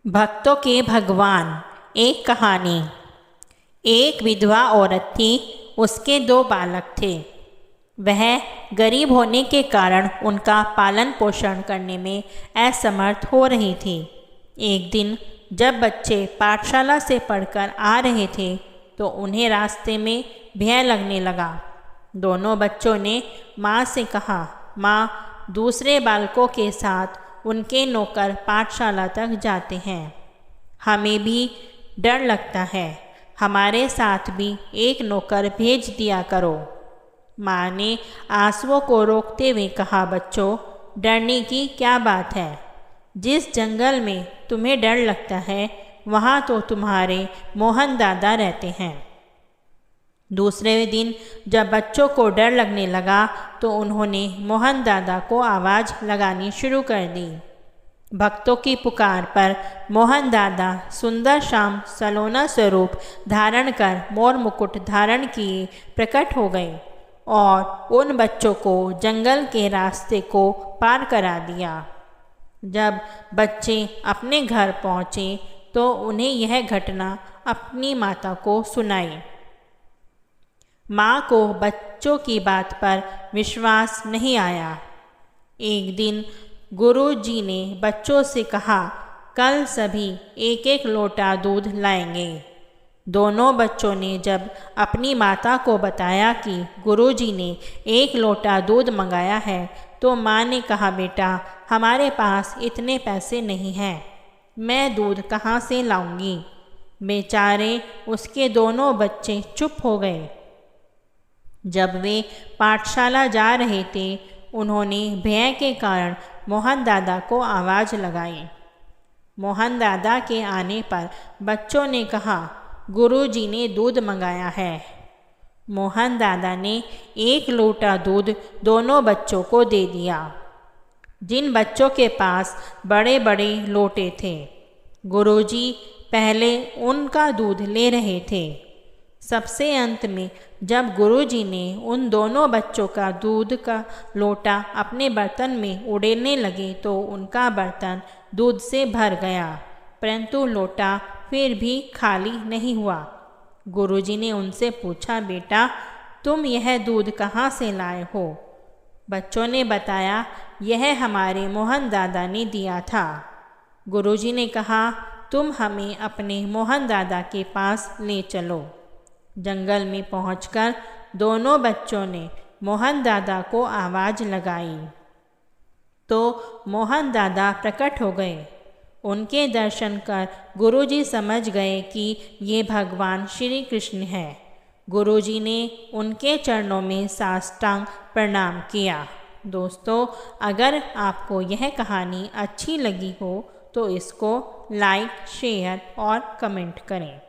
भक्तों के भगवान। एक कहानी। एक विधवा औरत थी, उसके 2 बालक थे। वह गरीब होने के कारण उनका पालन पोषण करने में असमर्थ हो रही थी। एक दिन जब बच्चे पाठशाला से पढ़कर आ रहे थे तो उन्हें रास्ते में भय लगने लगा। दोनों बच्चों ने माँ से कहा, माँ, दूसरे बालकों के साथ उनके नौकर पाठशाला तक जाते हैं, हमें भी डर लगता है, हमारे साथ भी एक नौकर भेज दिया करो। माँ ने आंसुओं को रोकते हुए कहा, बच्चों, डरने की क्या बात है? जिस जंगल में तुम्हें डर लगता है वहाँ तो तुम्हारे मोहन दादा रहते हैं। दूसरे दिन जब बच्चों को डर लगने लगा तो उन्होंने मोहन दादा को आवाज़ लगानी शुरू कर दी। भक्तों की पुकार पर मोहन दादा सुंदर श्याम सलोना स्वरूप धारण कर मोर मुकुट धारण किए प्रकट हो गए और उन बच्चों को जंगल के रास्ते को पार करा दिया। जब बच्चे अपने घर पहुँचे तो उन्हें यह घटना अपनी माता को सुनाई। माँ को बच्चों की बात पर विश्वास नहीं आया। एक दिन गुरुजी ने बच्चों से कहा, कल सभी एक एक लोटा दूध लाएंगे। दोनों बच्चों ने जब अपनी माता को बताया कि गुरुजी ने 1 लोटा दूध मंगाया है तो माँ ने कहा, बेटा, हमारे पास इतने पैसे नहीं हैं, मैं दूध कहाँ से लाऊंगी? बेचारे उसके दोनों बच्चे चुप हो गए। जब वे पाठशाला जा रहे थे उन्होंने भय के कारण मोहन दादा को आवाज़ लगाई। मोहन दादा के आने पर बच्चों ने कहा, गुरुजी ने दूध मंगाया है। मोहन दादा ने 1 लोटा दूध दोनों बच्चों को दे दिया। जिन बच्चों के पास बड़े बड़े लोटे थे, गुरुजी पहले उनका दूध ले रहे थे। सबसे अंत में जब गुरुजी ने उन दोनों बच्चों का दूध का लोटा अपने बर्तन में उड़ेलने लगे तो उनका बर्तन दूध से भर गया, परंतु लोटा फिर भी खाली नहीं हुआ। गुरुजी ने उनसे पूछा, बेटा, तुम यह दूध कहाँ से लाए हो? बच्चों ने बताया, यह हमारे मोहन दादा ने दिया था। गुरुजी ने कहा, तुम हमें अपने मोहन दादा के पास ले चलो। जंगल में पहुंचकर दोनों बच्चों ने मोहन दादा को आवाज़ लगाई तो मोहन दादा प्रकट हो गए। उनके दर्शन कर गुरुजी समझ गए कि ये भगवान श्री कृष्ण है। गुरुजी ने उनके चरणों में साष्टांग प्रणाम किया। दोस्तों, अगर आपको यह कहानी अच्छी लगी हो तो इसको लाइक, शेयर और कमेंट करें।